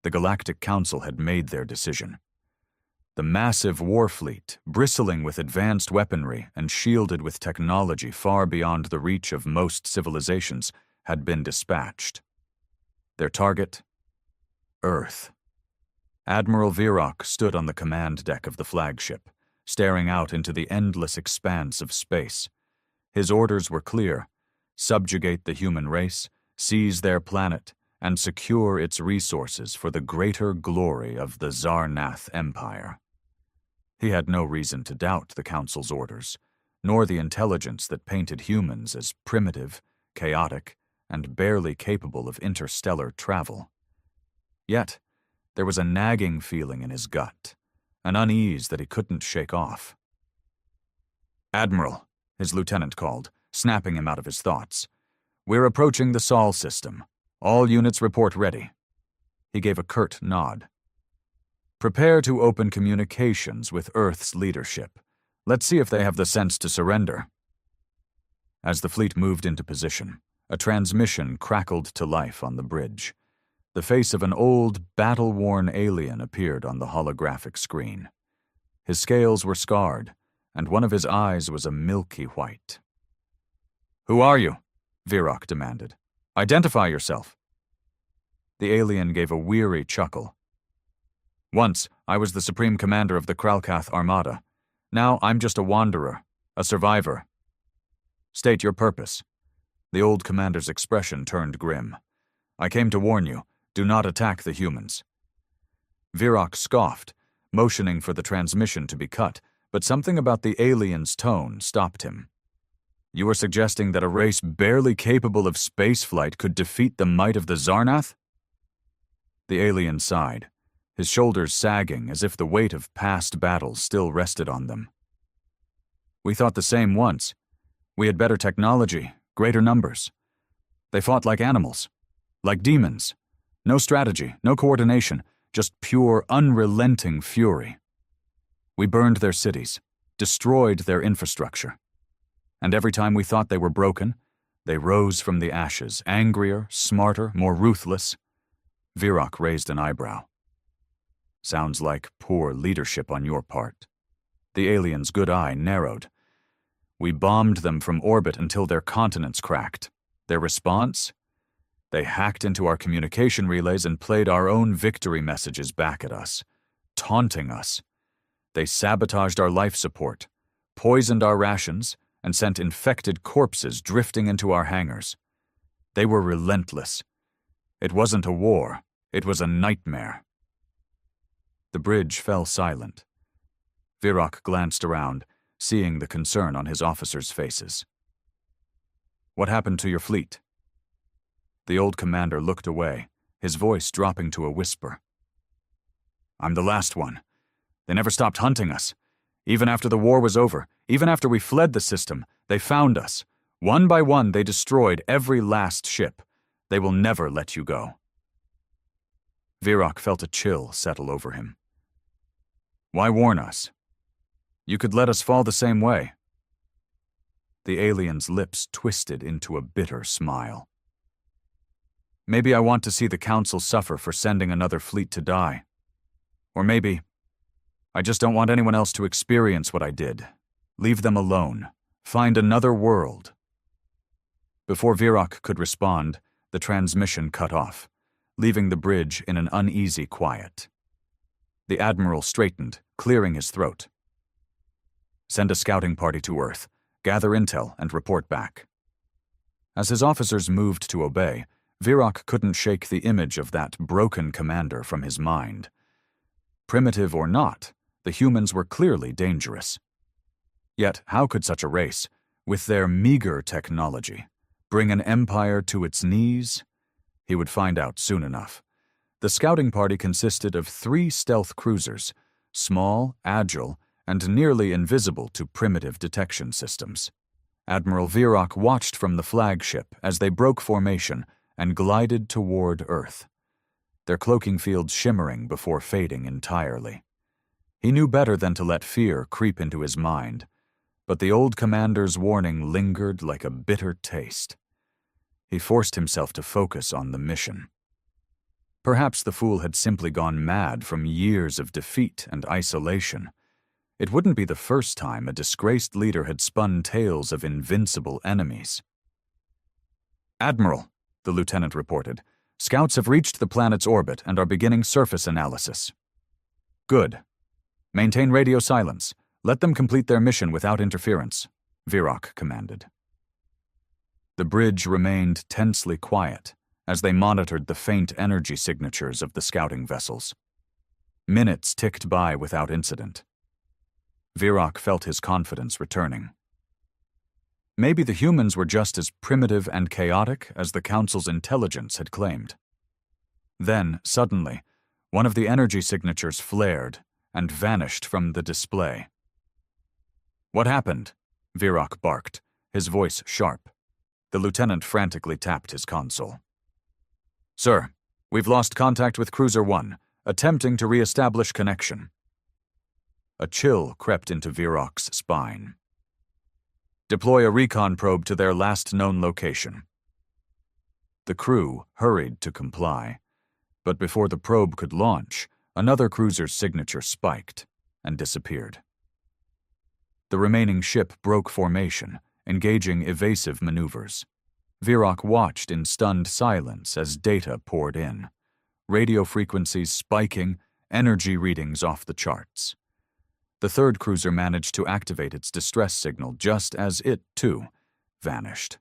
The Galactic Council had made their decision. The massive war fleet, bristling with advanced weaponry and shielded with technology far beyond the reach of most civilizations, had been dispatched. Their target? Earth. Admiral Virok stood on the command deck of the flagship, staring out into the endless expanse of space. His orders were clear: subjugate the human race, seize their planet, and secure its resources for the greater glory of the Zarnath Empire. He had no reason to doubt the Council's orders, nor the intelligence that painted humans as primitive, chaotic, and barely capable of interstellar travel. Yet, there was a nagging feeling in his gut, an unease that he couldn't shake off. "Admiral," his lieutenant called, snapping him out of his thoughts. "We're approaching the Sol system. All units report ready." He gave a curt nod. "Prepare to open communications with Earth's leadership. Let's see if they have the sense to surrender." As the fleet moved into position, a transmission crackled to life on the bridge. The face of an old, battle-worn alien appeared on the holographic screen. His scales were scarred, and one of his eyes was a milky white. "Who are you?" Virok demanded. "Identify yourself." The alien gave a weary chuckle. "Once, I was the Supreme Commander of the Kralkath Armada. Now I'm just a wanderer, a survivor." "State your purpose." The old commander's expression turned grim. "I came to warn you, do not attack the humans." Virok scoffed, motioning for the transmission to be cut, but something about the alien's tone stopped him. "You are suggesting that a race barely capable of spaceflight could defeat the might of the Zarnath?" The alien sighed, his shoulders sagging as if the weight of past battles still rested on them. "We thought the same once. We had better technology, greater numbers. They fought like animals, like demons. No strategy, no coordination, just pure, unrelenting fury. We burned their cities, destroyed their infrastructure. And every time we thought they were broken, they rose from the ashes, angrier, smarter, more ruthless." Virok raised an eyebrow. "Sounds like poor leadership on your part." The alien's good eye narrowed. "We bombed them from orbit until their continents cracked. Their response? They hacked into our communication relays and played our own victory messages back at us, taunting us. They sabotaged our life support, poisoned our rations, and sent infected corpses drifting into our hangars. They were relentless. It wasn't a war, it was a nightmare." The bridge fell silent. Virok glanced around, seeing the concern on his officers' faces. "What happened to your fleet?" The old commander looked away, his voice dropping to a whisper. "I'm the last one. They never stopped hunting us. Even after the war was over, even after we fled the system, they found us. One by one, they destroyed every last ship. They will never let you go." Virok felt a chill settle over him. "Why warn us? You could let us fall the same way." The alien's lips twisted into a bitter smile. "Maybe I want to see the Council suffer for sending another fleet to die. Or maybe I just don't want anyone else to experience what I did. Leave them alone. Find another world." Before Virok could respond, the transmission cut off, leaving the bridge in an uneasy quiet. The Admiral straightened, clearing his throat. "Send a scouting party to Earth, gather intel, and report back." As his officers moved to obey, Virok couldn't shake the image of that broken commander from his mind. Primitive or not, the humans were clearly dangerous. Yet how could such a race, with their meager technology, bring an empire to its knees? He would find out soon enough. The scouting party consisted of 3 stealth cruisers, small, agile, and nearly invisible to primitive detection systems. Admiral Virok watched from the flagship as they broke formation and glided toward Earth, their cloaking fields shimmering before fading entirely. He knew better than to let fear creep into his mind, but the old commander's warning lingered like a bitter taste. He forced himself to focus on the mission. Perhaps the fool had simply gone mad from years of defeat and isolation. It wouldn't be the first time a disgraced leader had spun tales of invincible enemies. "Admiral," the lieutenant reported, "scouts have reached the planet's orbit and are beginning surface analysis." "Good. Maintain radio silence. Let them complete their mission without interference," Virok commanded. The bridge remained tensely quiet as they monitored the faint energy signatures of the scouting vessels. Minutes ticked by without incident. Virok felt his confidence returning. Maybe the humans were just as primitive and chaotic as the Council's intelligence had claimed. Then, suddenly, one of the energy signatures flared and vanished from the display. "What happened?" Virok barked, his voice sharp. The lieutenant frantically tapped his console. "Sir, we've lost contact with Cruiser 1, attempting to re-establish connection." A chill crept into Virok's spine. "Deploy a recon probe to their last known location." The crew hurried to comply, but before the probe could launch, another cruiser's signature spiked and disappeared. The remaining ship broke formation, engaging evasive maneuvers. Virok watched in stunned silence as data poured in, radio frequencies spiking, energy readings off the charts. The third cruiser managed to activate its distress signal just as it, too, vanished.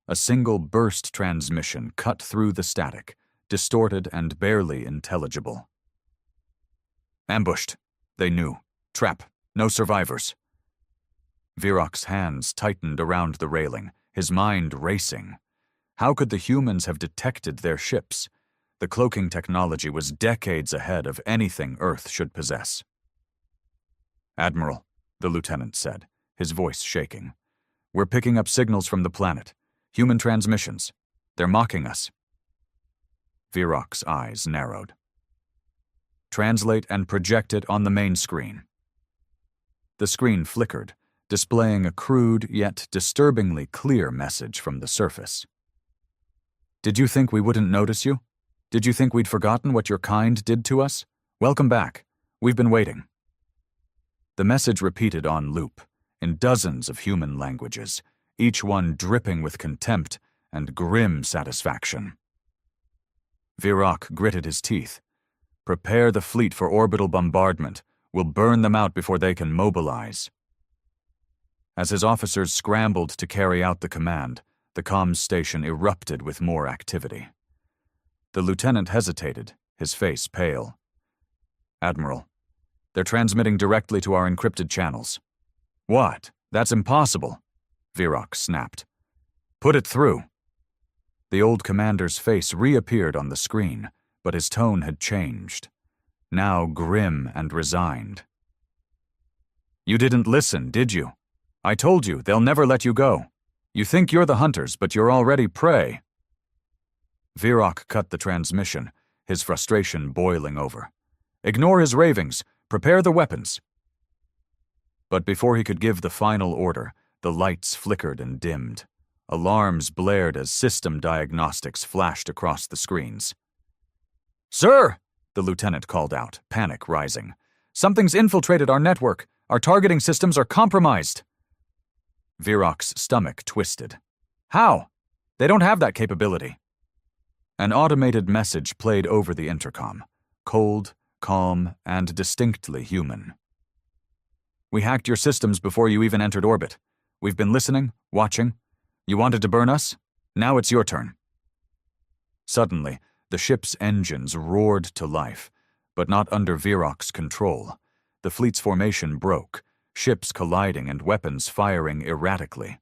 A single burst transmission cut through the static, distorted and barely intelligible. "Ambushed," they knew. "Trap. No survivors." Virok's hands tightened around the railing, his mind racing. How could the humans have detected their ships? The cloaking technology was decades ahead of anything Earth should possess. "Admiral," the lieutenant said, his voice shaking, "we're picking up signals from the planet. Human transmissions. They're mocking us." Virok's eyes narrowed. "Translate and project it on the main screen." The screen flickered, displaying a crude yet disturbingly clear message from the surface. "Did you think we wouldn't notice you? Did you think we'd forgotten what your kind did to us? Welcome back. We've been waiting." The message repeated on loop, in dozens of human languages, each one dripping with contempt and grim satisfaction. Virok gritted his teeth. "Prepare the fleet for orbital bombardment. We'll burn them out before they can mobilize." As his officers scrambled to carry out the command, the comms station erupted with more activity. The lieutenant hesitated, his face pale. "Admiral, they're transmitting directly to our encrypted channels." "What? That's impossible," Virok snapped. "Put it through." The old commander's face reappeared on the screen, but his tone had changed, now grim and resigned. "You didn't listen, did you? I told you they'll never let you go. You think you're the hunters, but you're already prey." Virok cut the transmission, his frustration boiling over. "Ignore his ravings. Prepare the weapons." But before he could give the final order, the lights flickered and dimmed. Alarms blared as system diagnostics flashed across the screens. "Sir!" the lieutenant called out, panic rising. "Something's infiltrated our network. Our targeting systems are compromised." Virok's stomach twisted. "How? They don't have that capability." An automated message played over the intercom, cold, calm, and distinctly human. "We hacked your systems before you even entered orbit. We've been listening, watching. You wanted to burn us? Now it's your turn." Suddenly, the ship's engines roared to life, but not under Virok's control. The fleet's formation broke, ships colliding and weapons firing erratically.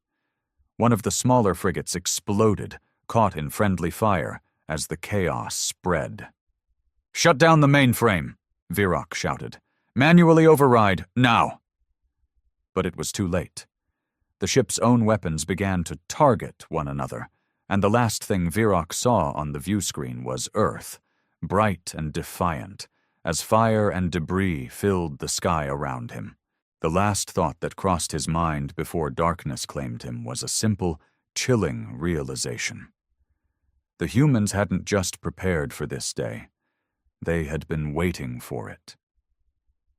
One of the smaller frigates exploded, caught in friendly fire, as the chaos spread. "Shut down the mainframe," Virok shouted. "Manually override, now." But it was too late. The ship's own weapons began to target one another, and the last thing Virok saw on the view screen was Earth, bright and defiant, as fire and debris filled the sky around him. The last thought that crossed his mind before darkness claimed him was a simple, chilling realization. The humans hadn't just prepared for this day. They had been waiting for it.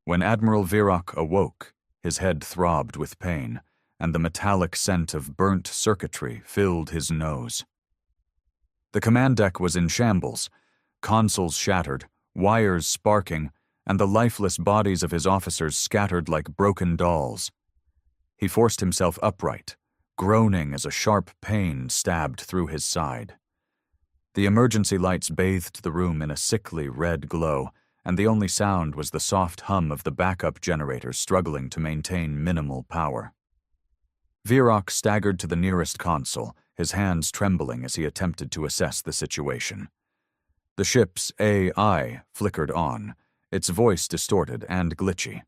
When Admiral Virok awoke, his head throbbed with pain, and the metallic scent of burnt circuitry filled his nose. The command deck was in shambles, consoles shattered, wires sparking, and the lifeless bodies of his officers scattered like broken dolls. He forced himself upright, groaning as a sharp pain stabbed through his side. The emergency lights bathed the room in a sickly red glow, and the only sound was the soft hum of the backup generators struggling to maintain minimal power. Virok staggered to the nearest console, his hands trembling as he attempted to assess the situation. The ship's AI flickered on, its voice distorted and glitchy.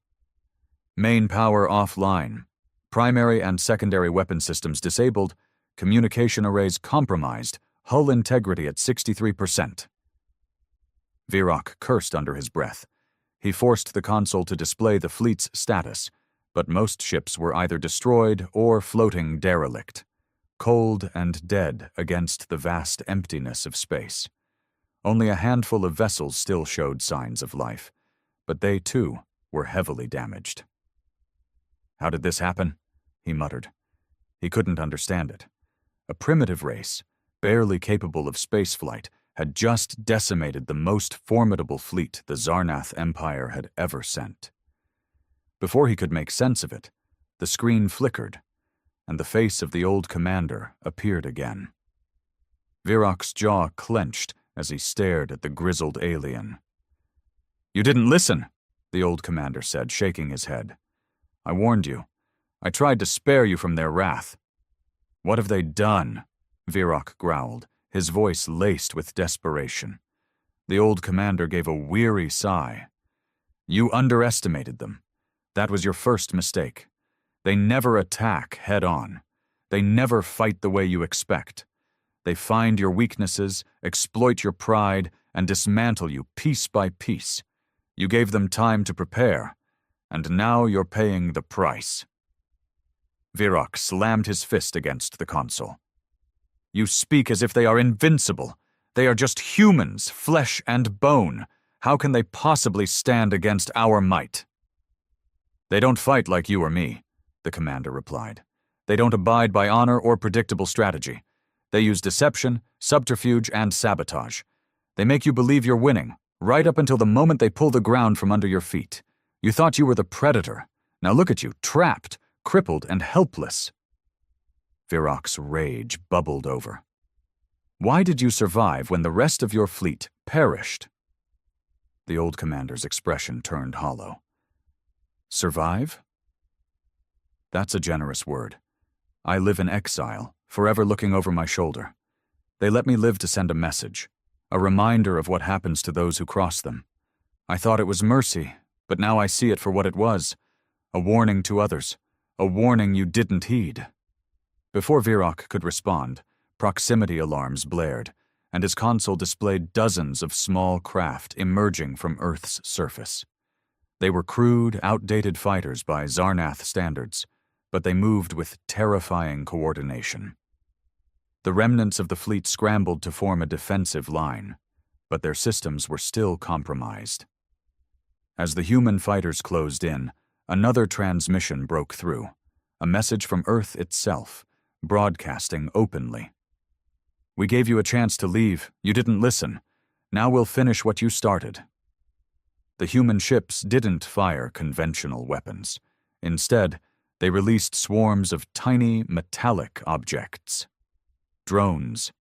Main power offline. Primary and secondary weapon systems disabled. Communication arrays compromised. Hull integrity at 63%. Virok cursed under his breath. He forced the console to display the fleet's status, but most ships were either destroyed or floating derelict, cold and dead against the vast emptiness of space. Only a handful of vessels still showed signs of life, but they, too, were heavily damaged. "How did this happen?" he muttered. He couldn't understand it. A primitive race, barely capable of spaceflight, had just decimated the most formidable fleet the Zarnath Empire had ever sent. Before he could make sense of it, the screen flickered, and the face of the old commander appeared again. Virok's jaw clenched as he stared at the grizzled alien. "You didn't listen," the old commander said, shaking his head. "I warned you. I tried to spare you from their wrath." "What have they done?" Virok growled, his voice laced with desperation. The old commander gave a weary sigh. "You underestimated them. That was your first mistake. They never attack head-on. They never fight the way you expect. They find your weaknesses, exploit your pride, and dismantle you piece by piece. You gave them time to prepare, and now you're paying the price." Virok slammed his fist against the console. "You speak as if they are invincible. They are just humans, flesh and bone. How can they possibly stand against our might?" "They don't fight like you or me," the commander replied. "They don't abide by honor or predictable strategy. They use deception, subterfuge, and sabotage. They make you believe you're winning, right up until the moment they pull the ground from under your feet. You thought you were the predator. Now look at you, trapped, crippled, and helpless." Virok's rage bubbled over. "Why did you survive when the rest of your fleet perished?" The old commander's expression turned hollow. "Survive? That's a generous word. I live in exile, forever looking over my shoulder. They let me live to send a message, a reminder of what happens to those who cross them. I thought it was mercy, but now I see it for what it was, a warning to others, a warning you didn't heed." Before Virok could respond, proximity alarms blared, and his console displayed dozens of small craft emerging from Earth's surface. They were crude, outdated fighters by Zarnath standards, but they moved with terrifying coordination. The remnants of the fleet scrambled to form a defensive line, but their systems were still compromised. As the human fighters closed in, another transmission broke through, a message from Earth itself, broadcasting openly. "We gave you a chance to leave. You didn't listen. Now we'll finish what you started." The human ships didn't fire conventional weapons. Instead, they released swarms of tiny metallic objects. Drones.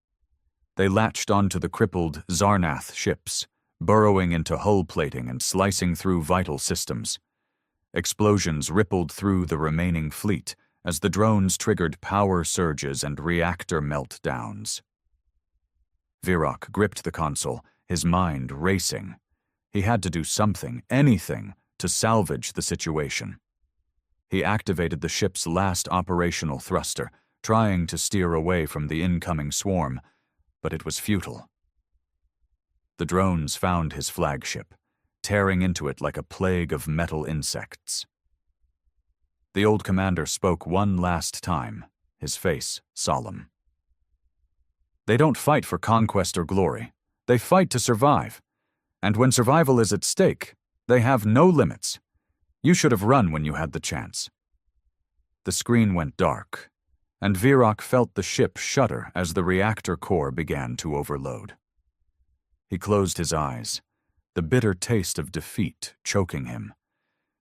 They latched onto the crippled Zarnath ships, burrowing into hull plating and slicing through vital systems. Explosions rippled through the remaining fleet as the drones triggered power surges and reactor meltdowns. Virok gripped the console, his mind racing. He had to do something, anything, to salvage the situation. He activated the ship's last operational thruster, trying to steer away from the incoming swarm, but it was futile. The drones found his flagship, tearing into it like a plague of metal insects. The old commander spoke one last time, his face solemn. They don't fight for conquest or glory. They fight to survive. And when survival is at stake, they have no limits. You should have run when you had the chance. The screen went dark, and Virok felt the ship shudder as the reactor core began to overload. He closed his eyes, the bitter taste of defeat choking him.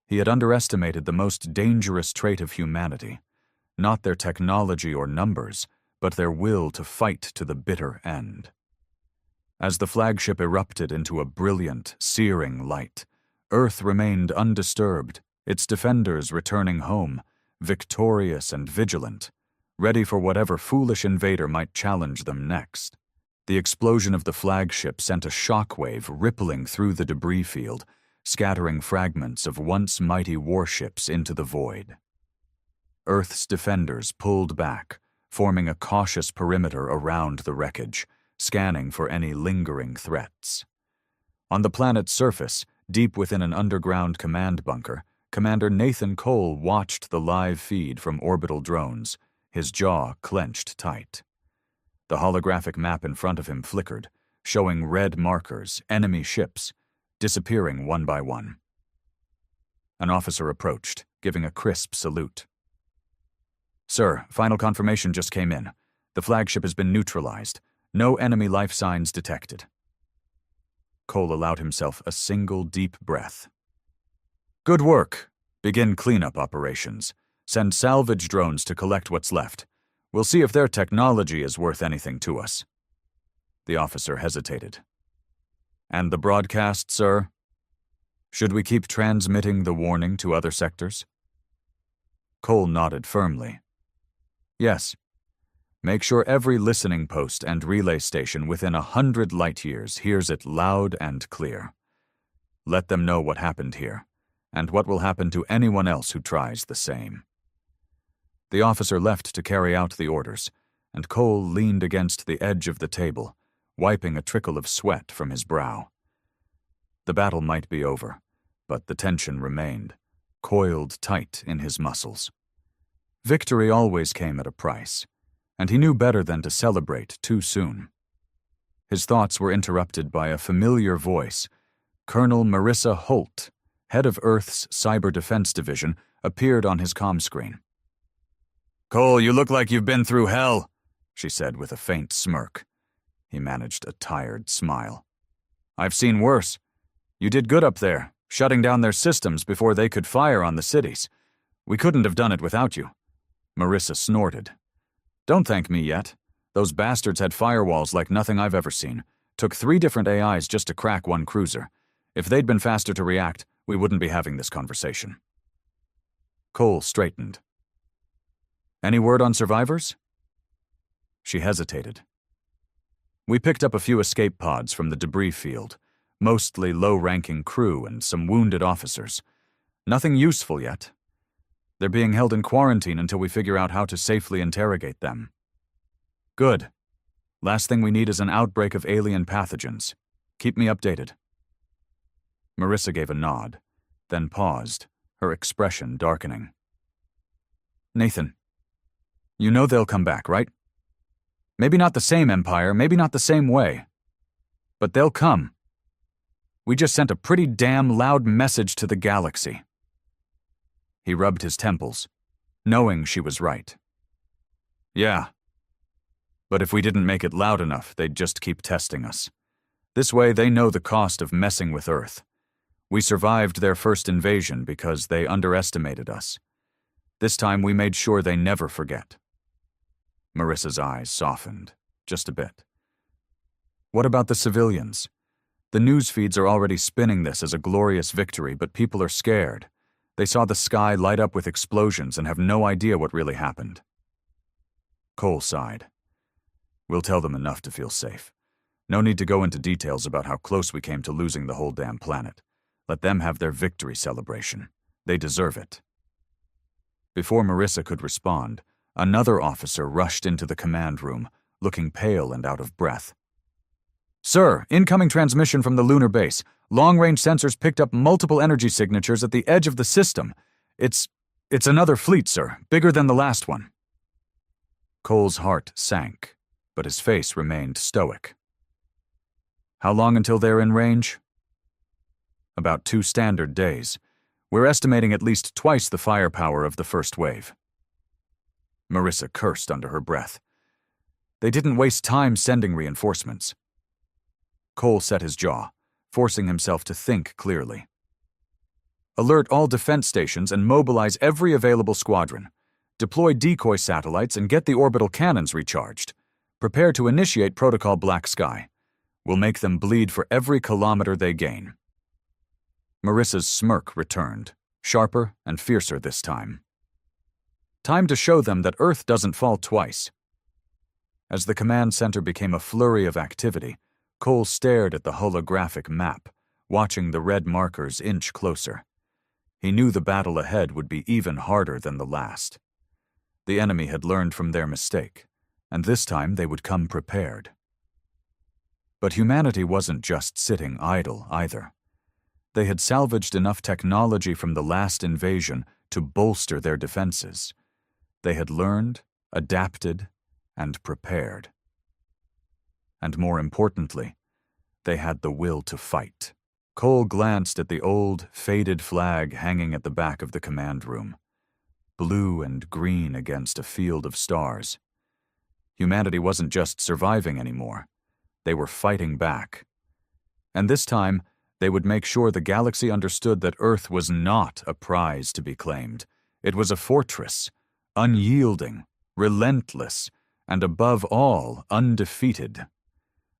He had underestimated the most dangerous trait of humanity, not their technology or numbers, but their will to fight to the bitter end. As the flagship erupted into a brilliant, searing light, Earth remained undisturbed, its defenders returning home, victorious and vigilant, ready for whatever foolish invader might challenge them next. The explosion of the flagship sent a shockwave rippling through the debris field, scattering fragments of once mighty warships into the void. Earth's defenders pulled back, forming a cautious perimeter around the wreckage, scanning for any lingering threats. On the planet's surface, deep within an underground command bunker, Commander Nathan Cole watched the live feed from orbital drones, his jaw clenched tight. The holographic map in front of him flickered, showing red markers, enemy ships, disappearing one by one. An officer approached, giving a crisp salute. "Sir, final confirmation just came in. The flagship has been neutralized. No enemy life signs detected." Cole allowed himself a single deep breath. "Good work. Begin cleanup operations. Send salvage drones to collect what's left. We'll see if their technology is worth anything to us." The officer hesitated. "And the broadcast, sir? Should we keep transmitting the warning to other sectors?" Cole nodded firmly. "Yes. Make sure every listening post and relay station within 100 light-years hears it loud and clear. Let them know what happened here, and what will happen to anyone else who tries the same." The officer left to carry out the orders, and Cole leaned against the edge of the table, wiping a trickle of sweat from his brow. The battle might be over, but the tension remained, coiled tight in his muscles. Victory always came at a price, and he knew better than to celebrate too soon. His thoughts were interrupted by a familiar voice. Colonel Marissa Holt, head of Earth's Cyber Defense Division, appeared on his comm screen. "Cole, you look like you've been through hell," she said with a faint smirk. He managed a tired smile. "I've seen worse. You did good up there, shutting down their systems before they could fire on the cities. We couldn't have done it without you." Marissa snorted. "Don't thank me yet. Those bastards had firewalls like nothing I've ever seen. Took 3 different AIs just to crack one cruiser. If they'd been faster to react, we wouldn't be having this conversation." Cole straightened. "Any word on survivors?" She hesitated. "We picked up a few escape pods from the debris field, mostly low-ranking crew and some wounded officers. Nothing useful yet. They're being held in quarantine until we figure out how to safely interrogate them." "Good. Last thing we need is an outbreak of alien pathogens. Keep me updated." Marissa gave a nod, then paused, her expression darkening. "Nathan, you know they'll come back, right? Maybe not the same empire, maybe not the same way. But they'll come. We just sent a pretty damn loud message to the galaxy." He rubbed his temples, knowing she was right. "Yeah. But if we didn't make it loud enough, they'd just keep testing us. This way they know the cost of messing with Earth. We survived their first invasion because they underestimated us. This time we made sure they never forget." Marissa's eyes softened, just a bit. "What about the civilians? The news feeds are already spinning this as a glorious victory, but people are scared. They saw the sky light up with explosions and have no idea what really happened." Cole sighed. "We'll tell them enough to feel safe. No need to go into details about how close we came to losing the whole damn planet. Let them have their victory celebration. They deserve it." Before Marissa could respond, another officer rushed into the command room, looking pale and out of breath. "Sir, incoming transmission from the lunar base. Long-range sensors picked up multiple energy signatures at the edge of the system. It's another fleet, sir, bigger than the last one." Cole's heart sank, but his face remained stoic. How long until they're in range? About 2 standard days. We're estimating at least twice the firepower of the first wave. Marissa cursed under her breath. They didn't waste time sending reinforcements. Cole set his jaw, forcing himself to think clearly. Alert all defense stations and mobilize every available squadron. Deploy decoy satellites and get the orbital cannons recharged. Prepare to initiate Protocol Black Sky. We'll make them bleed for every kilometer they gain. Marissa's smirk returned, sharper and fiercer this time. Time to show them that Earth doesn't fall twice. As the command center became a flurry of activity, Cole stared at the holographic map, watching the red markers inch closer. He knew the battle ahead would be even harder than the last. The enemy had learned from their mistake, and this time they would come prepared. But humanity wasn't just sitting idle either. They had salvaged enough technology from the last invasion to bolster their defenses. They had learned, adapted, and prepared. And more importantly, they had the will to fight. Cole glanced at the old, faded flag hanging at the back of the command room, blue and green against a field of stars. Humanity wasn't just surviving anymore. They were fighting back. And this time, they would make sure the galaxy understood that Earth was not a prize to be claimed. It was a fortress, unyielding, relentless, and above all, undefeated.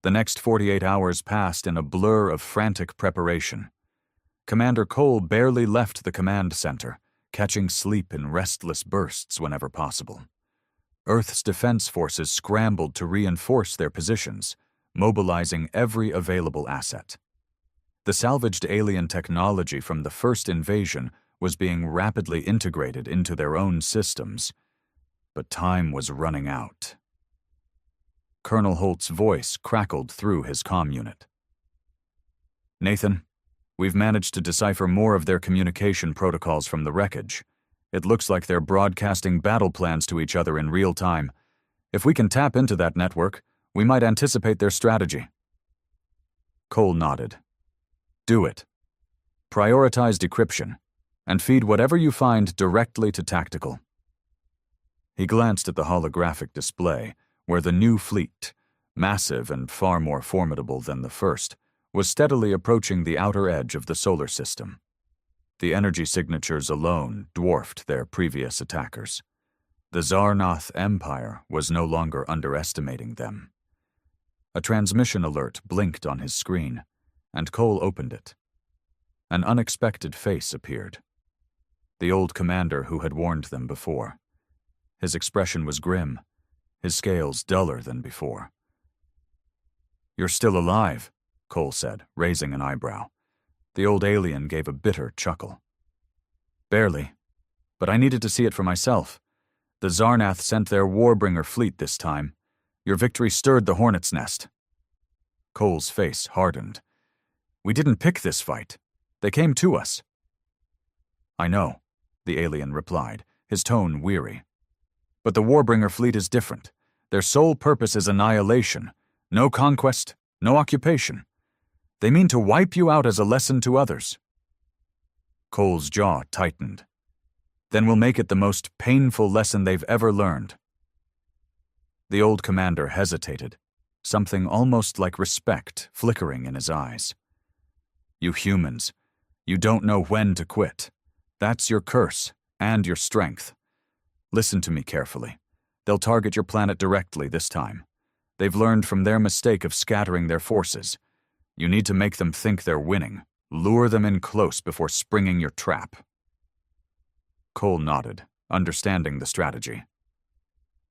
The next 48 hours passed in a blur of frantic preparation. Commander Cole barely left the command center, catching sleep in restless bursts whenever possible. Earth's defense forces scrambled to reinforce their positions, mobilizing every available asset. The salvaged alien technology from the first invasion was being rapidly integrated into their own systems, but time was running out. Colonel Holt's voice crackled through his comm unit. Nathan, we've managed to decipher more of their communication protocols from the wreckage. It looks like they're broadcasting battle plans to each other in real time. If we can tap into that network, we might anticipate their strategy. Cole nodded. Do it. Prioritize decryption, and feed whatever you find directly to tactical. He glanced at the holographic display, where the new fleet, massive and far more formidable than the first, was steadily approaching the outer edge of the solar system. The energy signatures alone dwarfed their previous attackers. The Zarnath Empire was no longer underestimating them. A transmission alert blinked on his screen, and Cole opened it. An unexpected face appeared. The old commander who had warned them before. His expression was grim, his scales duller than before. "You're still alive," Cole said, raising an eyebrow. The old alien gave a bitter chuckle. "Barely, but I needed to see it for myself. The Zarnath sent their Warbringer fleet this time. Your victory stirred the hornet's nest." Cole's face hardened. "We didn't pick this fight. They came to us." "I know," the alien replied, his tone weary. "But the Warbringer fleet is different. Their sole purpose is annihilation. No conquest, no occupation. They mean to wipe you out as a lesson to others." Cole's jaw tightened. "Then we'll make it the most painful lesson they've ever learned." The old commander hesitated, something almost like respect flickering in his eyes. "You humans, you don't know when to quit. That's your curse and your strength. Listen to me carefully. They'll target your planet directly this time. They've learned from their mistake of scattering their forces. You need to make them think they're winning. Lure them in close before springing your trap." Cole nodded, understanding the strategy.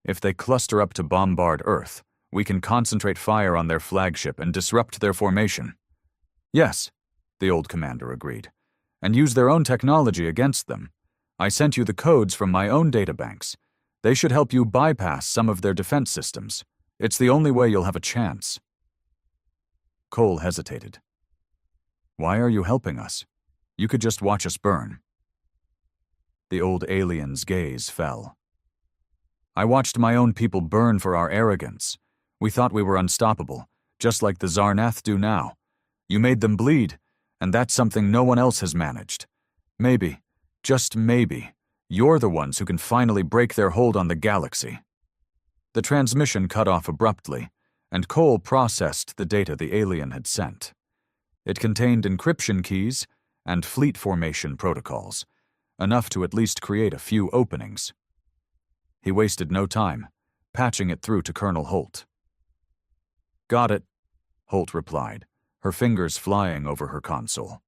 "If they cluster up to bombard Earth, we can concentrate fire on their flagship and disrupt their formation." "Yes," the old commander agreed, "and use their own technology against them. I sent you the codes from my own databanks. They should help you bypass some of their defense systems. It's the only way you'll have a chance." Cole hesitated. "Why are you helping us? You could just watch us burn." The old alien's gaze fell. "I watched my own people burn for our arrogance. We thought we were unstoppable, just like the Zarnath do now. You made them bleed, and that's something no one else has managed. Maybe, just maybe, you're the ones who can finally break their hold on the galaxy." The transmission cut off abruptly, and Cole processed the data the alien had sent. It contained encryption keys and fleet formation protocols, enough to at least create a few openings. He wasted no time, patching it through to Colonel Holt. "Got it," Holt replied, her fingers flying over her console.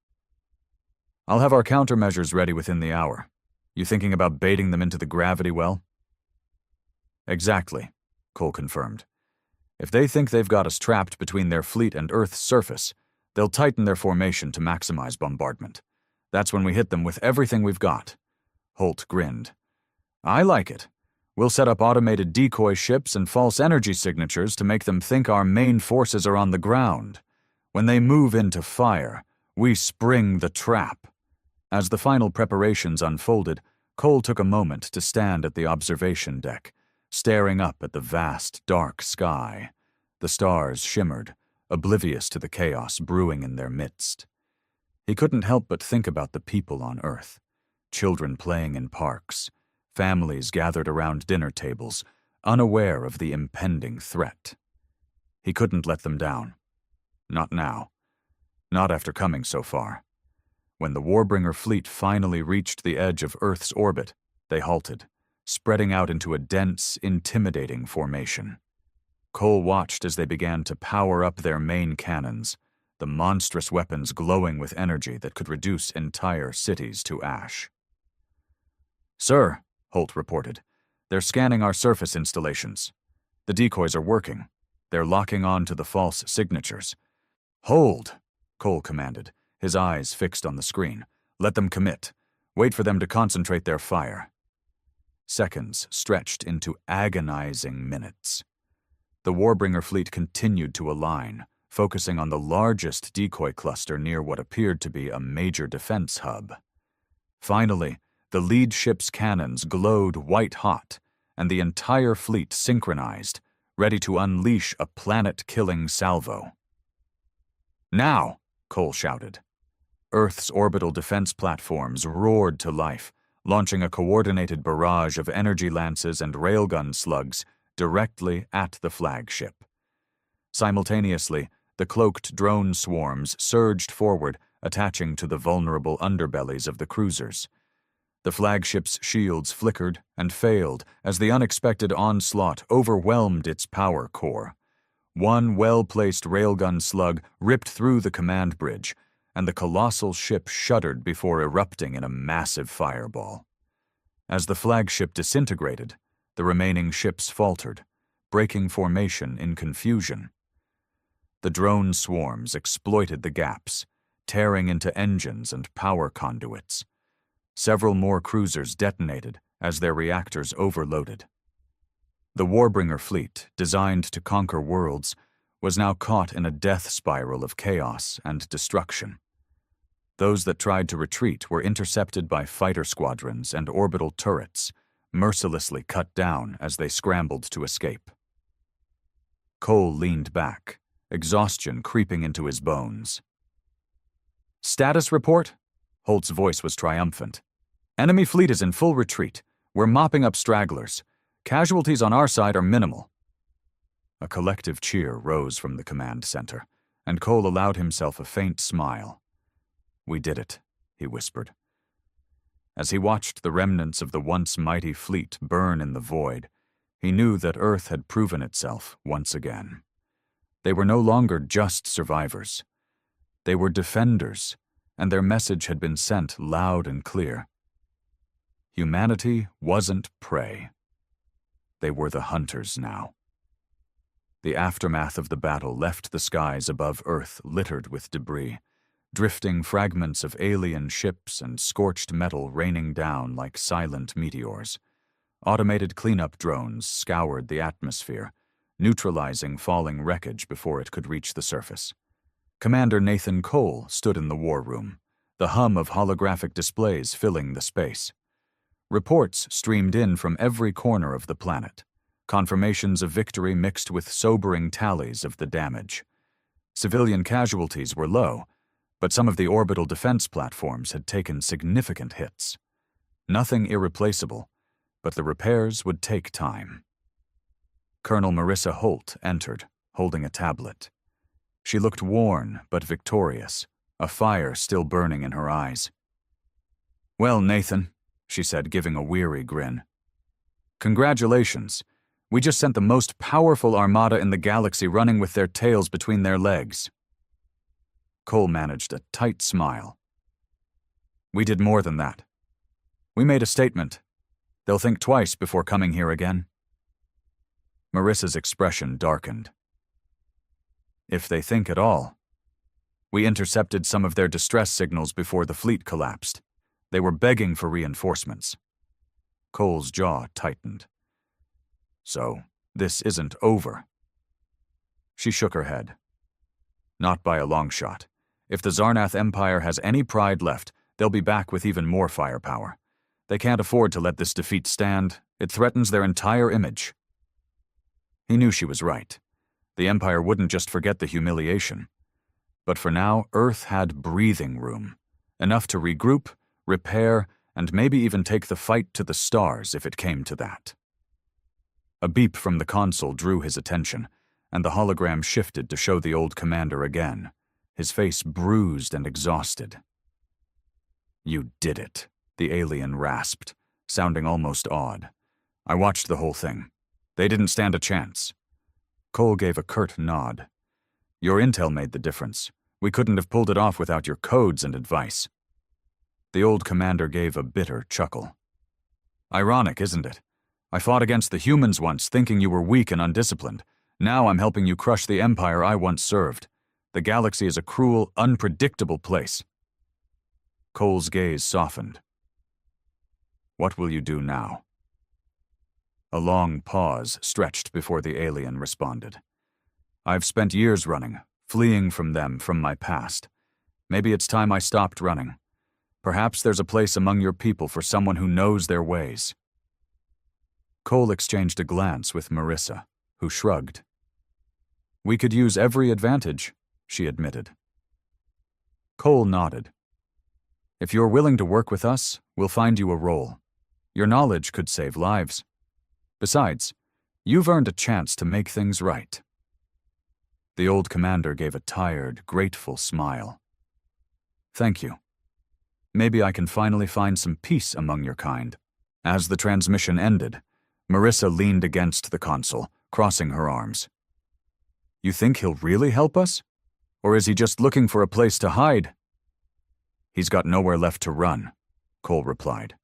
"I'll have our countermeasures ready within the hour. You thinking about baiting them into the gravity well?" "Exactly," Cole confirmed. "If they think they've got us trapped between their fleet and Earth's surface, they'll tighten their formation to maximize bombardment. That's when we hit them with everything we've got." Holt grinned. "I like it. We'll set up automated decoy ships and false energy signatures to make them think our main forces are on the ground. When they move into fire, we spring the trap." As the final preparations unfolded, Cole took a moment to stand at the observation deck, staring up at the vast, dark sky. The stars shimmered, oblivious to the chaos brewing in their midst. He couldn't help but think about the people on Earth. Children playing in parks, families gathered around dinner tables, unaware of the impending threat. He couldn't let them down. Not now. Not after coming so far. When the Warbringer fleet finally reached the edge of Earth's orbit, they halted, spreading out into a dense, intimidating formation. Cole watched as they began to power up their main cannons, the monstrous weapons glowing with energy that could reduce entire cities to ash. "Sir," Holt reported, "they're scanning our surface installations. The decoys are working. They're locking on to the false signatures." "Hold," Cole commanded, his eyes fixed on the screen. "Let them commit. Wait for them to concentrate their fire." Seconds stretched into agonizing minutes. The Warbringer fleet continued to align, focusing on the largest decoy cluster near what appeared to be a major defense hub. Finally, the lead ship's cannons glowed white-hot, and the entire fleet synchronized, ready to unleash a planet-killing salvo. "Now!" Cole shouted. Earth's orbital defense platforms roared to life, launching a coordinated barrage of energy lances and railgun slugs directly at the flagship. Simultaneously, the cloaked drone swarms surged forward, attaching to the vulnerable underbellies of the cruisers. The flagship's shields flickered and failed as the unexpected onslaught overwhelmed its power core. One well-placed railgun slug ripped through the command bridge, and the colossal ship shuddered before erupting in a massive fireball. As the flagship disintegrated, the remaining ships faltered, breaking formation in confusion. The drone swarms exploited the gaps, tearing into engines and power conduits. Several more cruisers detonated as their reactors overloaded. The Warbringer fleet, designed to conquer worlds, was now caught in a death spiral of chaos and destruction. Those that tried to retreat were intercepted by fighter squadrons and orbital turrets, mercilessly cut down as they scrambled to escape. Cole leaned back, exhaustion creeping into his bones. "Status report?" Holt's voice was triumphant. "Enemy fleet is in full retreat. We're mopping up stragglers. Casualties on our side are minimal." A collective cheer rose from the command center, and Cole allowed himself a faint smile. "We did it," he whispered. As he watched the remnants of the once mighty fleet burn in the void, he knew that Earth had proven itself once again. They were no longer just survivors. They were defenders, and their message had been sent loud and clear. Humanity wasn't prey. They were the hunters now. The aftermath of the battle left the skies above Earth littered with debris, drifting fragments of alien ships and scorched metal raining down like silent meteors. Automated cleanup drones scoured the atmosphere, neutralizing falling wreckage before it could reach the surface. Commander Nathan Cole stood in the war room, the hum of holographic displays filling the space. Reports streamed in from every corner of the planet, confirmations of victory mixed with sobering tallies of the damage. Civilian casualties were low, but some of the orbital defense platforms had taken significant hits. Nothing irreplaceable, but the repairs would take time. Colonel Marissa Holt entered, holding a tablet. She looked worn but victorious, a fire still burning in her eyes. "Well, Nathan," she said, giving a weary grin. "Congratulations. We just sent the most powerful armada in the galaxy running with their tails between their legs." Cole managed a tight smile. "We did more than that. We made a statement. They'll think twice before coming here again." Marissa's expression darkened. "If they think at all. We intercepted some of their distress signals before the fleet collapsed. They were begging for reinforcements." Cole's jaw tightened. "So, this isn't over." She shook her head. "Not by a long shot. If the Zarnath Empire has any pride left, they'll be back with even more firepower. They can't afford to let this defeat stand. It threatens their entire image." He knew she was right. The Empire wouldn't just forget the humiliation. But for now, Earth had breathing room, enough to regroup, repair, and maybe even take the fight to the stars if it came to that. A beep from the console drew his attention, and the hologram shifted to show the old commander again, his face bruised and exhausted. "You did it," the alien rasped, sounding awed awed. "I watched the whole thing. They didn't stand a chance." Cole gave a curt nod. "Your intel made the difference. We couldn't have pulled it off without your codes and advice." The old commander gave a bitter chuckle. "Ironic, isn't it? I fought against the humans once, thinking you were weak and undisciplined. Now I'm helping you crush the empire I once served. The galaxy is a cruel, unpredictable place." Cole's gaze softened. "What will you do now?" A long pause stretched before the alien responded. "I've spent years running, fleeing from them, from my past. Maybe it's time I stopped running. Perhaps there's a place among your people for someone who knows their ways." Cole exchanged a glance with Marissa, who shrugged. "We could use every advantage," she admitted. Cole nodded. "If you're willing to work with us, we'll find you a role. Your knowledge could save lives. Besides, you've earned a chance to make things right." The old commander gave a tired, grateful smile. "Thank you. Maybe I can finally find some peace among your kind." As the transmission ended, Marissa leaned against the console, crossing her arms. "You think he'll really help us? Or is he just looking for a place to hide?" "He's got nowhere left to run," Cole replied.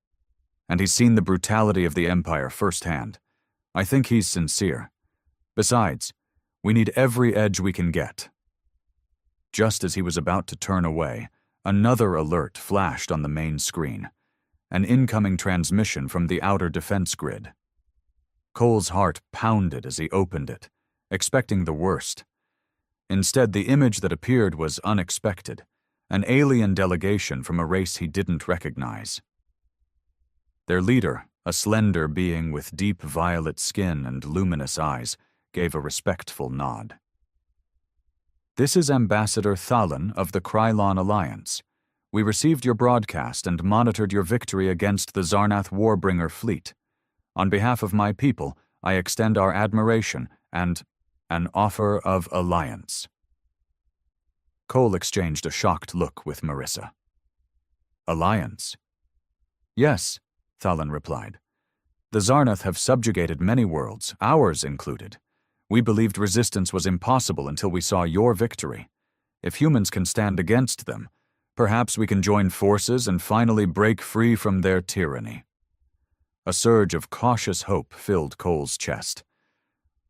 "And he's seen the brutality of the Empire firsthand. I think he's sincere. Besides, we need every edge we can get." Just as he was about to turn away, another alert flashed on the main screen, an incoming transmission from the outer defense grid. Cole's heart pounded as he opened it, expecting the worst. Instead, the image that appeared was unexpected, an alien delegation from a race he didn't recognize. Their leader, a slender being with deep violet skin and luminous eyes, gave a respectful nod. "This is Ambassador Thalan of the Krylon Alliance. We received your broadcast and monitored your victory against the Zarnath Warbringer fleet. On behalf of my people, I extend our admiration and an offer of alliance." Cole exchanged a shocked look with Marissa. "Alliance?" "Yes," Thalan replied. "The Zarnath have subjugated many worlds, ours included. We believed resistance was impossible until we saw your victory. If humans can stand against them, perhaps we can join forces and finally break free from their tyranny." A surge of cautious hope filled Cole's chest.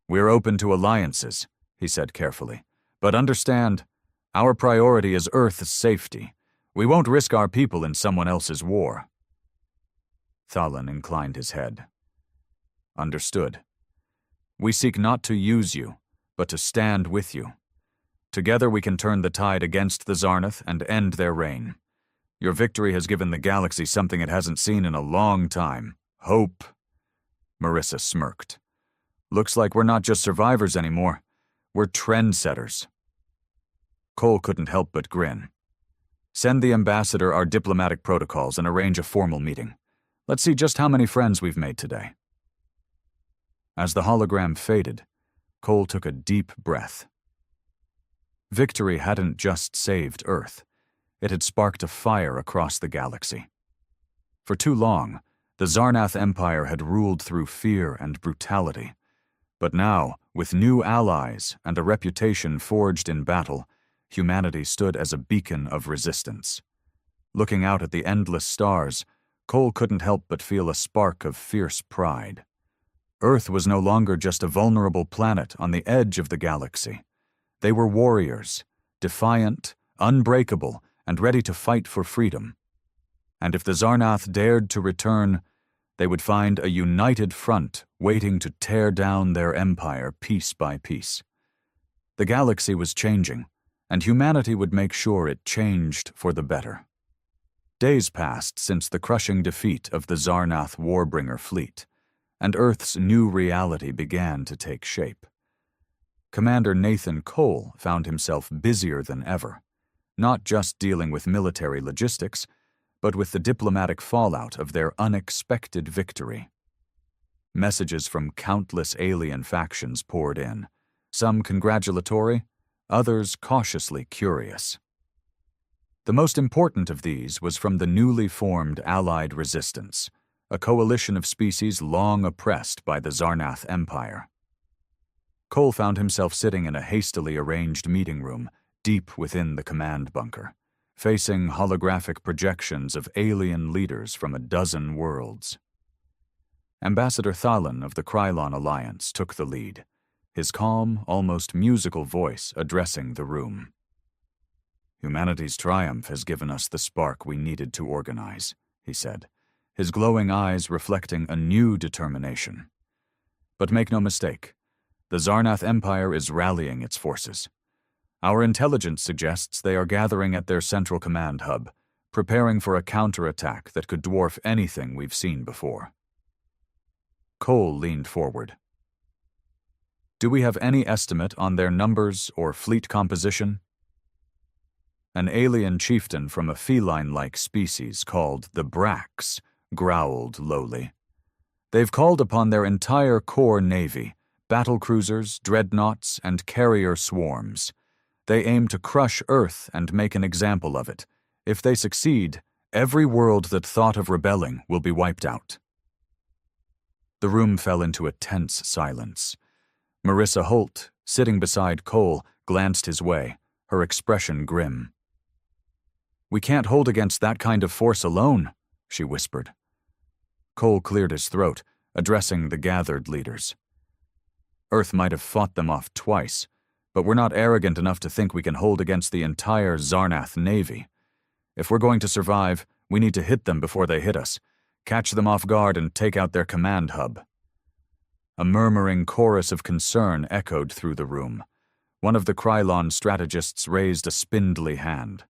"We're open to alliances," he said carefully. "But understand, our priority is Earth's safety. We won't risk our people in someone else's war." Thalan inclined his head. "Understood. We seek not to use you, but to stand with you. Together we can turn the tide against the Zarnath and end their reign. Your victory has given the galaxy something it hasn't seen in a long time. Hope." Marissa smirked. Looks like we're not just survivors anymore. We're trendsetters. Cole couldn't help but grin. Send the ambassador our diplomatic protocols and arrange a formal meeting. Let's see just how many friends we've made today. As the hologram faded, Cole took a deep breath. Victory hadn't just saved Earth. It had sparked a fire across the galaxy. For too long, the Zarnath Empire had ruled through fear and brutality. But now, with new allies and a reputation forged in battle, humanity stood as a beacon of resistance. Looking out at the endless stars, Cole couldn't help but feel a spark of fierce pride. Earth was no longer just a vulnerable planet on the edge of the galaxy. They were warriors, defiant, unbreakable, and ready to fight for freedom. And if the Zarnath dared to return, they would find a united front waiting to tear down their empire piece by piece. The galaxy was changing, and humanity would make sure it changed for the better. Days passed since the crushing defeat of the Zarnath Warbringer fleet, and Earth's new reality began to take shape. Commander Nathan Cole found himself busier than ever, not just dealing with military logistics, but with the diplomatic fallout of their unexpected victory. Messages from countless alien factions poured in, some congratulatory, others cautiously curious. The most important of these was from the newly formed Allied Resistance, a coalition of species long oppressed by the Zarnath Empire. Cole found himself sitting in a hastily arranged meeting room deep within the command bunker, facing holographic projections of alien leaders from a dozen worlds. Ambassador Thalan of the Krylon Alliance took the lead, his calm, almost musical voice addressing the room. "Humanity's triumph has given us the spark we needed to organize," he said, his glowing eyes reflecting a new determination. "But make no mistake, the Zarnath Empire is rallying its forces. Our intelligence suggests they are gathering at their central command hub, preparing for a counterattack that could dwarf anything we've seen before." Cole leaned forward. "Do we have any estimate on their numbers or fleet composition?" An alien chieftain from a feline-like species called the Brax growled lowly. "They've called upon their entire core navy, battlecruisers, dreadnoughts, and carrier swarms. They aim to crush Earth and make an example of it. If they succeed, every world that thought of rebelling will be wiped out." The room fell into a tense silence. Marissa Holt, sitting beside Cole, glanced his way, her expression grim. "We can't hold against that kind of force alone," she whispered. Cole cleared his throat, addressing the gathered leaders. "Earth might have fought them off twice, but we're not arrogant enough to think we can hold against the entire Zarnath Navy. If we're going to survive, we need to hit them before they hit us, catch them off guard and take out their command hub." A murmuring chorus of concern echoed through the room. One of the Krylon strategists raised a spindly hand.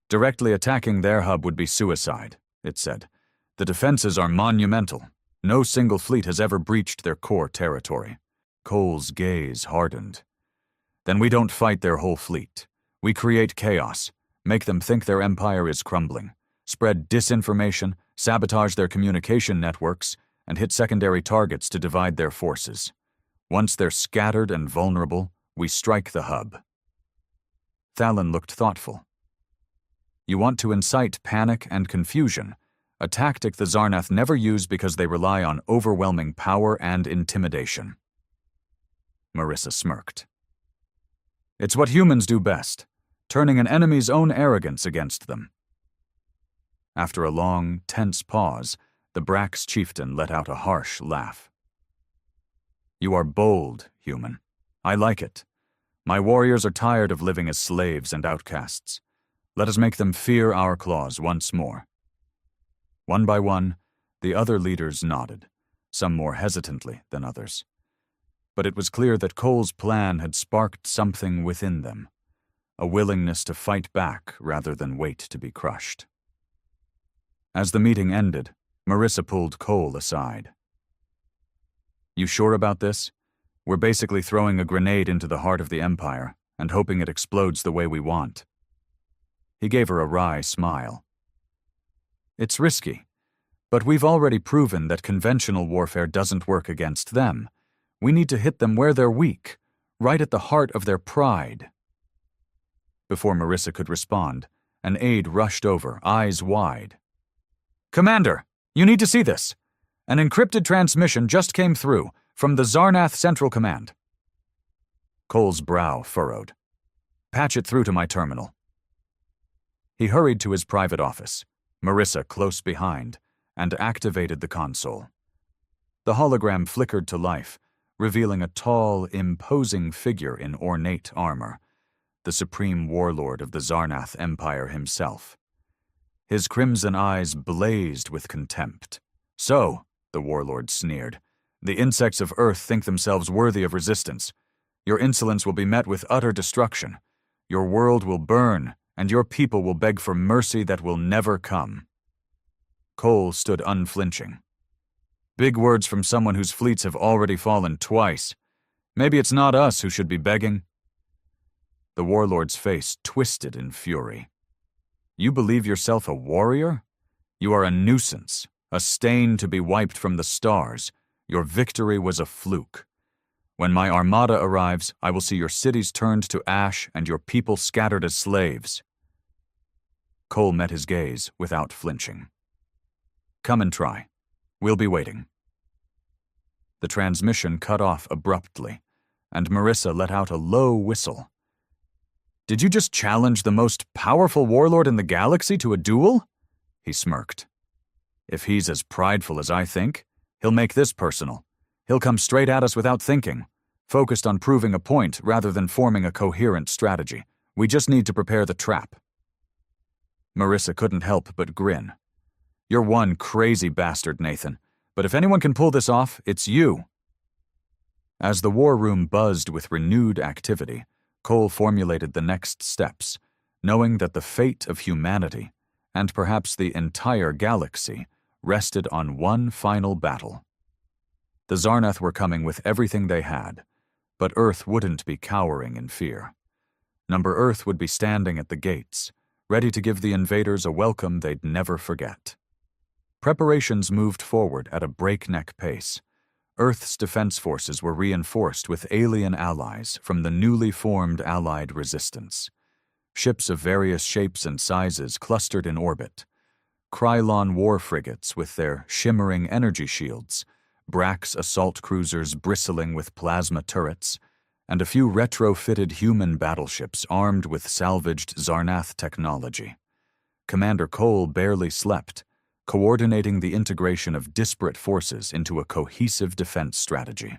"Directly attacking their hub would be suicide," it said. "The defenses are monumental. No single fleet has ever breached their core territory." Cole's gaze hardened. "Then we don't fight their whole fleet. We create chaos, make them think their empire is crumbling, spread disinformation, sabotage their communication networks, and hit secondary targets to divide their forces. Once they're scattered and vulnerable, we strike the hub." Thalan looked thoughtful. "You want to incite panic and confusion, a tactic the Zarnath never use because they rely on overwhelming power and intimidation." Marissa smirked. "It's what humans do best, turning an enemy's own arrogance against them." After a long, tense pause, the Brax chieftain let out a harsh laugh. "You are bold, human. I like it. My warriors are tired of living as slaves and outcasts. Let us make them fear our claws once more." One by one, the other leaders nodded, some more hesitantly than others. But it was clear that Cole's plan had sparked something within them, a willingness to fight back rather than wait to be crushed. As the meeting ended, Marissa pulled Cole aside. You sure about this? We're basically throwing a grenade into the heart of the Empire and hoping it explodes the way we want." He gave her a wry smile. "It's risky, but we've already proven that conventional warfare doesn't work against them. We need to hit them where they're weak, right at the heart of their pride." Before Marissa could respond, an aide rushed over, eyes wide. "Commander, you need to see this. An encrypted transmission just came through from the Zarnath Central Command." Cole's brow furrowed. "Patch it through to my terminal." He hurried to his private office, Marissa close behind, and activated the console. The hologram flickered to life, revealing a tall, imposing figure in ornate armor, the supreme warlord of the Zarnath Empire himself. His crimson eyes blazed with contempt. "So," the warlord sneered, "the insects of Earth think themselves worthy of resistance. Your insolence will be met with utter destruction. Your world will burn, and your people will beg for mercy that will never come." Cole stood unflinching. "Big words from someone whose fleets have already fallen twice. Maybe it's not us who should be begging." The warlord's face twisted in fury. "You believe yourself a warrior? You are a nuisance, a stain to be wiped from the stars. Your victory was a fluke. When my armada arrives, I will see your cities turned to ash and your people scattered as slaves." Cole met his gaze without flinching. "Come and try. We'll be waiting." The transmission cut off abruptly, and Marissa let out a low whistle. "Did you just challenge the most powerful warlord in the galaxy to a duel?" He smirked. "If he's as prideful as I think, he'll make this personal. He'll come straight at us without thinking, focused on proving a point rather than forming a coherent strategy. We just need to prepare the trap." Marissa couldn't help but grin. "You're one crazy bastard, Nathan, but if anyone can pull this off, it's you." As the war room buzzed with renewed activity, Cole formulated the next steps, knowing that the fate of humanity, and perhaps the entire galaxy, rested on one final battle. The Zarnath were coming with everything they had, but Earth wouldn't be cowering in fear. Number Earth would be standing at the gates, ready to give the invaders a welcome they'd never forget. Preparations moved forward at a breakneck pace. Earth's defense forces were reinforced with alien allies from the newly formed Allied resistance. Ships of various shapes and sizes clustered in orbit. Krylon war frigates with their shimmering energy shields, Brax assault cruisers bristling with plasma turrets, and a few retrofitted human battleships armed with salvaged Zarnath technology. Commander Cole barely slept, coordinating the integration of disparate forces into a cohesive defense strategy.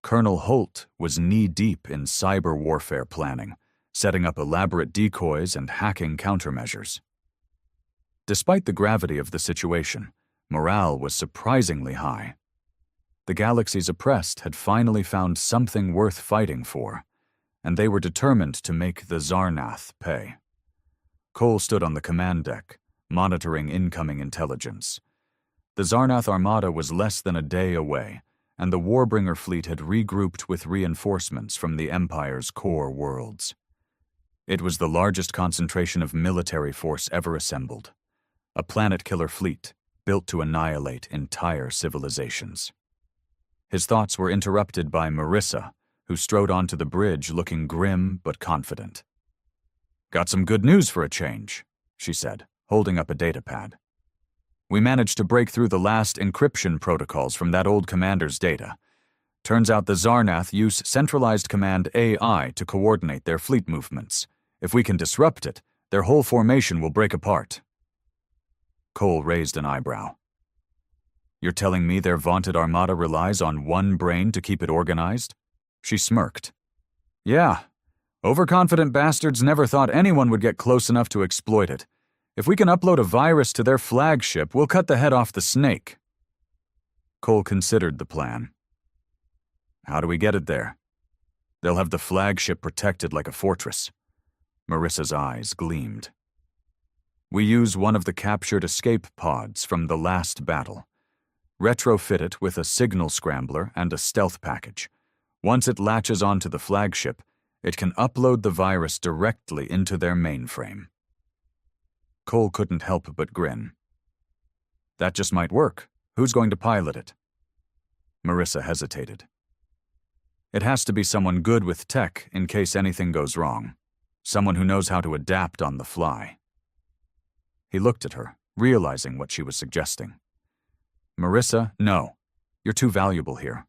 Colonel Holt was knee-deep in cyber warfare planning, setting up elaborate decoys and hacking countermeasures. Despite the gravity of the situation, morale was surprisingly high. The galaxy's oppressed had finally found something worth fighting for, and they were determined to make the Zarnath pay. Cole stood on the command deck, monitoring incoming intelligence. The Zarnath armada was less than a day away, and the Warbringer fleet had regrouped with reinforcements from the Empire's core worlds. It was the largest concentration of military force ever assembled, a planet-killer fleet built to annihilate entire civilizations. His thoughts were interrupted by Marissa, who strode onto the bridge looking grim but confident. "Got some good news for a change," she said, holding up a datapad. "We managed to break through the last encryption protocols from that old commander's data. Turns out the Zarnath use centralized command AI to coordinate their fleet movements. If we can disrupt it, their whole formation will break apart." Cole raised an eyebrow. "You're telling me their vaunted armada relies on one brain to keep it organized?" She smirked. "Yeah. Overconfident bastards never thought anyone would get close enough to exploit it. If we can upload a virus to their flagship, we'll cut the head off the snake." Cole considered the plan. "How do we get it there?" "They'll have the flagship protected like a fortress." Marissa's eyes gleamed. "We use one of the captured escape pods from the last battle. Retrofit it with a signal scrambler and a stealth package. Once it latches onto the flagship, it can upload the virus directly into their mainframe. Cole couldn't help but grin. That just might work. Who's going to pilot it? Marissa hesitated. It has to be someone good with tech in case anything goes wrong. Someone who knows how to adapt on the fly. He looked at her, realizing what she was suggesting. Marissa, no. You're too valuable here.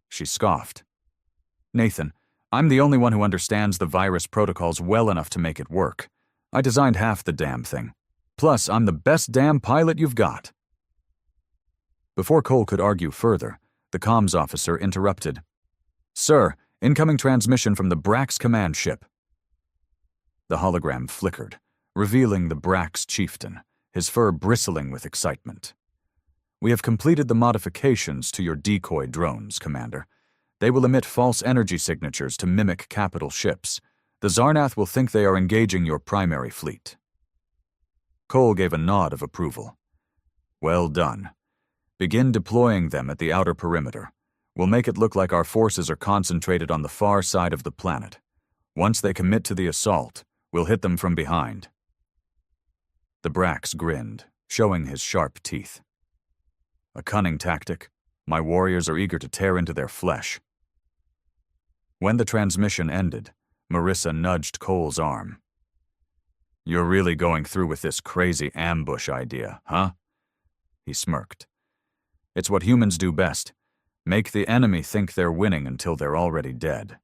She scoffed. Nathan, I'm the only one who understands the virus protocols well enough to make it work. I designed half the damn thing. Plus, I'm the best damn pilot you've got. Before Cole could argue further, the comms officer interrupted. Sir, incoming transmission from the Brax command ship. The hologram flickered, revealing the Brax chieftain, his fur bristling with excitement. We have completed the modifications to your decoy drones, Commander. They will emit false energy signatures to mimic capital ships. The Zarnath will think they are engaging your primary fleet. Cole gave a nod of approval. Well done. Begin deploying them at the outer perimeter. We'll make it look like our forces are concentrated on the far side of the planet. Once they commit to the assault, we'll hit them from behind. The Brax grinned, showing his sharp teeth. A cunning tactic. My warriors are eager to tear into their flesh. When the transmission ended, Marissa nudged Cole's arm. You're really going through with this crazy ambush idea, huh? He smirked. It's what humans do best. Make the enemy think they're winning until they're already dead.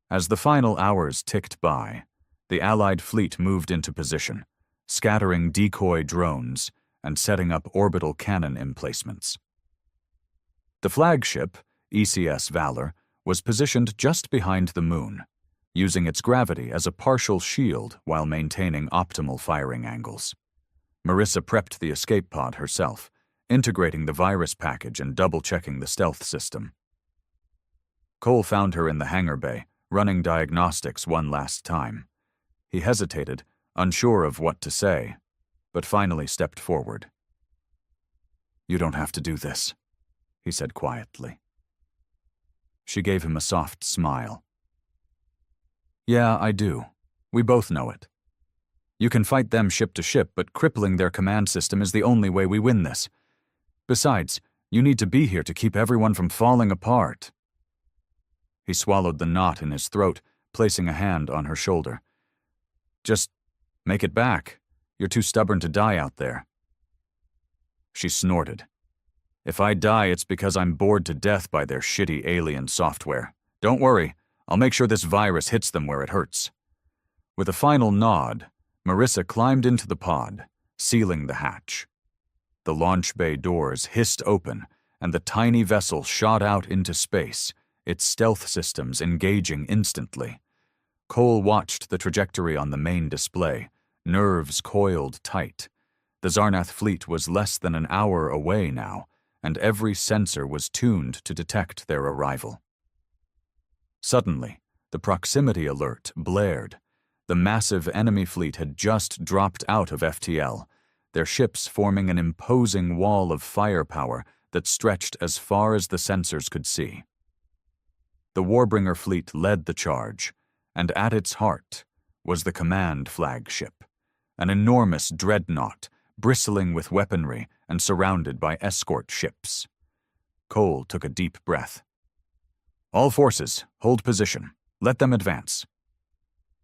As the final hours ticked by, the Allied fleet moved into position, scattering decoy drones and setting up orbital cannon emplacements. The flagship, ECS Valor, was positioned just behind the moon, using its gravity as a partial shield while maintaining optimal firing angles. Marissa prepped the escape pod herself, integrating the virus package and double-checking the stealth system. Cole found her in the hangar bay, running diagnostics one last time. He hesitated, unsure of what to say, but finally stepped forward. You don't have to do this, he said quietly. She gave him a soft smile. Yeah, I do. We both know it. You can fight them ship to ship, but crippling their command system is the only way we win this. Besides, you need to be here to keep everyone from falling apart. He swallowed the knot in his throat, placing a hand on her shoulder. Just make it back. You're too stubborn to die out there. She snorted. If I die, it's because I'm bored to death by their shitty alien software. Don't worry, I'll make sure this virus hits them where it hurts. With a final nod, Marissa climbed into the pod, sealing the hatch. The launch bay doors hissed open, and the tiny vessel shot out into space, its stealth systems engaging instantly. Cole watched the trajectory on the main display, nerves coiled tight. The Zarnath fleet was less than an hour away now, and every sensor was tuned to detect their arrival. Suddenly, the proximity alert blared. The massive enemy fleet had just dropped out of FTL, their ships forming an imposing wall of firepower that stretched as far as the sensors could see. The Warbringer fleet led the charge, and at its heart was the command flagship, an enormous dreadnought bristling with weaponry and surrounded by escort ships. Cole took a deep breath. All forces, hold position. Let them advance.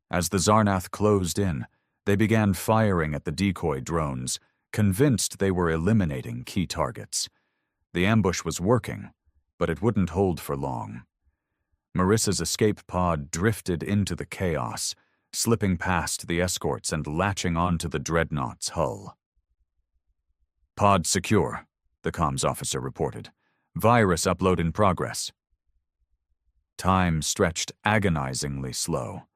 As the Zarnath closed in, they began firing at the decoy drones, convinced they were eliminating key targets. The ambush was working, but it wouldn't hold for long. Marissa's escape pod drifted into the chaos, slipping past the escorts and latching onto the dreadnought's hull. Pod secure, the comms officer reported. Virus upload in progress. Time stretched agonizingly slow.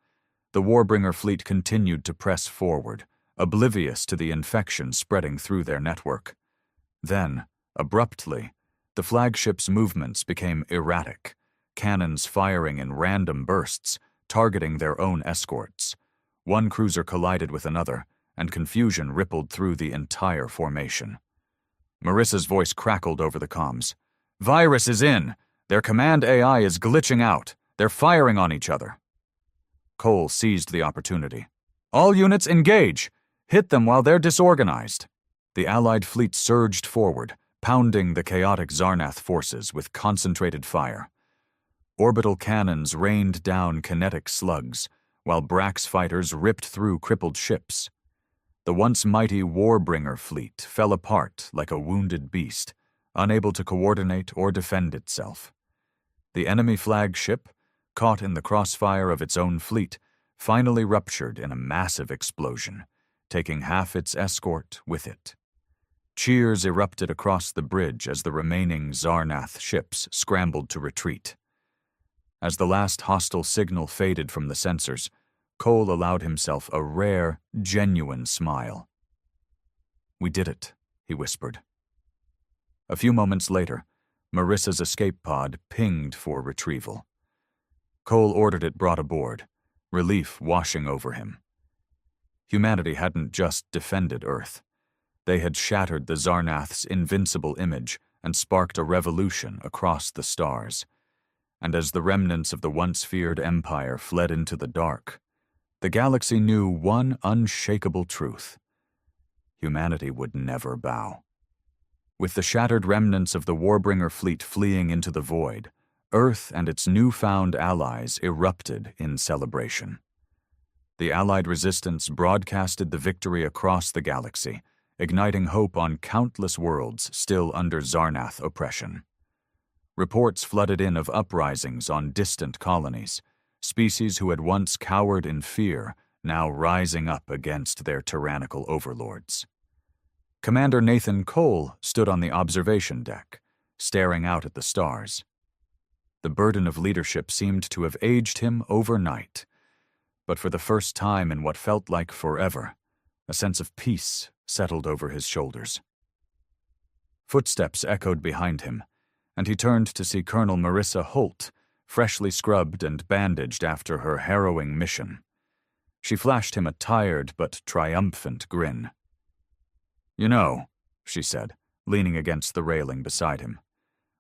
The Warbringer fleet continued to press forward, oblivious to the infection spreading through their network. Then, abruptly, the flagship's movements became erratic, cannons firing in random bursts, targeting their own escorts. One cruiser collided with another, and confusion rippled through the entire formation. Marissa's voice crackled over the comms. "Virus is in! Their command AI is glitching out. They're firing on each other." Cole seized the opportunity. "All units engage! Hit them while they're disorganized." The Allied fleet surged forward, pounding the chaotic Zarnath forces with concentrated fire. Orbital cannons rained down kinetic slugs, while Brax fighters ripped through crippled ships. The once mighty Warbringer fleet fell apart like a wounded beast, unable to coordinate or defend itself. The enemy flagship, caught in the crossfire of its own fleet, finally ruptured in a massive explosion, taking half its escort with it. Cheers erupted across the bridge as the remaining Zarnath ships scrambled to retreat. As the last hostile signal faded from the sensors, Cole allowed himself a rare, genuine smile. "We did it," he whispered. A few moments later, Marissa's escape pod pinged for retrieval. Cole ordered it brought aboard, relief washing over him. Humanity hadn't just defended Earth. They had shattered the Zarnath's invincible image and sparked a revolution across the stars. And as the remnants of the once feared empire fled into the dark, the galaxy knew one unshakable truth: humanity would never bow. With the shattered remnants of the Warbringer fleet fleeing into the void, Earth and its newfound allies erupted in celebration. The Allied resistance broadcasted the victory across the galaxy, igniting hope on countless worlds still under Zarnath oppression. Reports flooded in of uprisings on distant colonies, species who had once cowered in fear now rising up against their tyrannical overlords. Commander Nathan Cole stood on the observation deck, staring out at the stars. The burden of leadership seemed to have aged him overnight, but for the first time in what felt like forever, a sense of peace settled over his shoulders. Footsteps echoed behind him, and he turned to see Colonel Marissa Holt, freshly scrubbed and bandaged after her harrowing mission. She flashed him a tired but triumphant grin. "You know," she said, leaning against the railing beside him,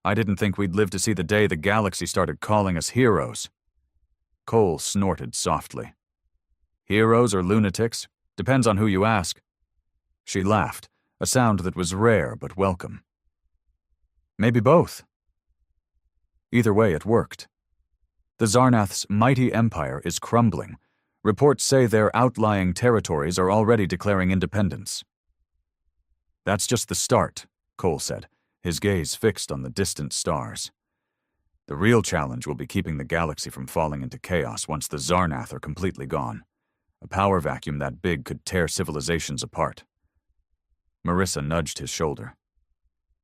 "I didn't think we'd live to see the day the galaxy started calling us heroes." Cole snorted softly. "Heroes or lunatics? Depends on who you ask." She laughed, a sound that was rare but welcome. "Maybe both." Either way, it worked. The Zarnath's mighty empire is crumbling. Reports say their outlying territories are already declaring independence. "That's just the start," Cole said, his gaze fixed on the distant stars. "The real challenge will be keeping the galaxy from falling into chaos once the Zarnath are completely gone. A power vacuum that big could tear civilizations apart." Marissa nudged his shoulder.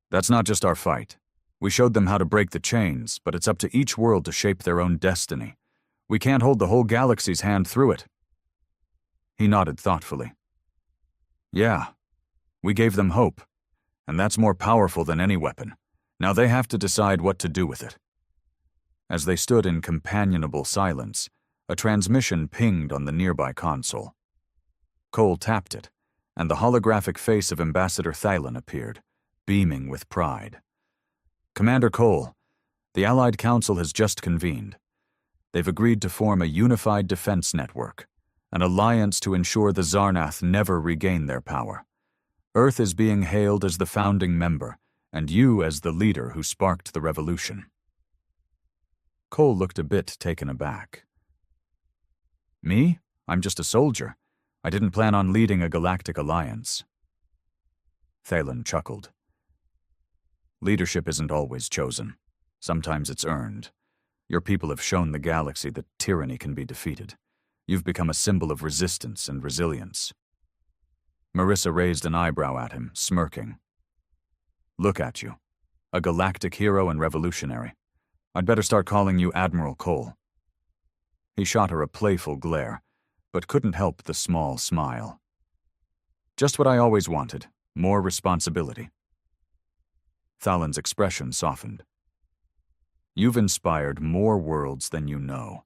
"That's not just our fight. We showed them how to break the chains, but it's up to each world to shape their own destiny. We can't hold the whole galaxy's hand through it." He nodded thoughtfully. "Yeah, we gave them hope, and that's more powerful than any weapon. Now they have to decide what to do with it." As they stood in companionable silence, a transmission pinged on the nearby console. Cole tapped it, and the holographic face of Ambassador Thylon appeared, beaming with pride. "Commander Cole, the Allied Council has just convened. They've agreed to form a unified defense network, an alliance to ensure the Zarnath never regain their power. Earth is being hailed as the founding member, and you as the leader who sparked the revolution." Cole looked a bit taken aback. "Me? I'm just a soldier. I didn't plan on leading a galactic alliance." Thalen chuckled. "Leadership isn't always chosen. Sometimes it's earned. Your people have shown the galaxy that tyranny can be defeated. You've become a symbol of resistance and resilience." Marissa raised an eyebrow at him, smirking. "Look at you. A galactic hero and revolutionary. I'd better start calling you Admiral Cole." He shot her a playful glare, but couldn't help the small smile. "Just what I always wanted. More responsibility." Thalen's expression softened. "You've inspired more worlds than you know.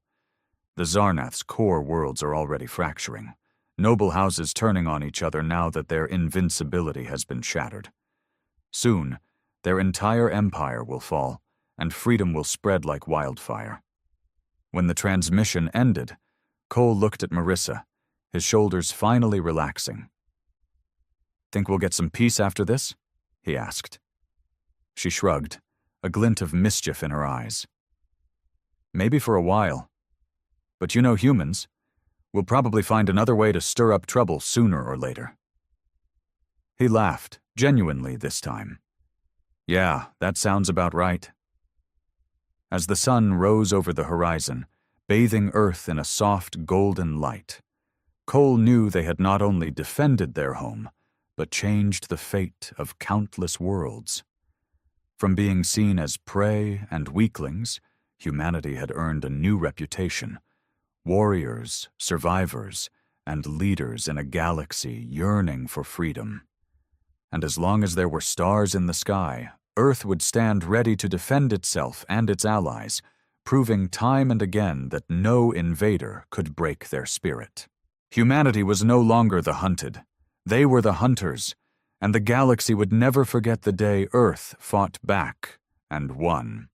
The Zarnath's core worlds are already fracturing, noble houses turning on each other now that their invincibility has been shattered. Soon, their entire empire will fall, and freedom will spread like wildfire. When the transmission ended, Cole looked at Marissa, his shoulders finally relaxing. "Think we'll get some peace after this?" he asked. She shrugged, a glint of mischief in her eyes. "Maybe for a while. But you know humans. We'll probably find another way to stir up trouble sooner or later." He laughed, genuinely this time. "Yeah, that sounds about right." As the sun rose over the horizon, bathing Earth in a soft golden light, Cole knew they had not only defended their home, but changed the fate of countless worlds. From being seen as prey and weaklings, humanity had earned a new reputation: warriors, survivors, and leaders in a galaxy yearning for freedom. And as long as there were stars in the sky, Earth would stand ready to defend itself and its allies, proving time and again that no invader could break their spirit. Humanity was no longer the hunted. They were the hunters, and the galaxy would never forget the day Earth fought back and won.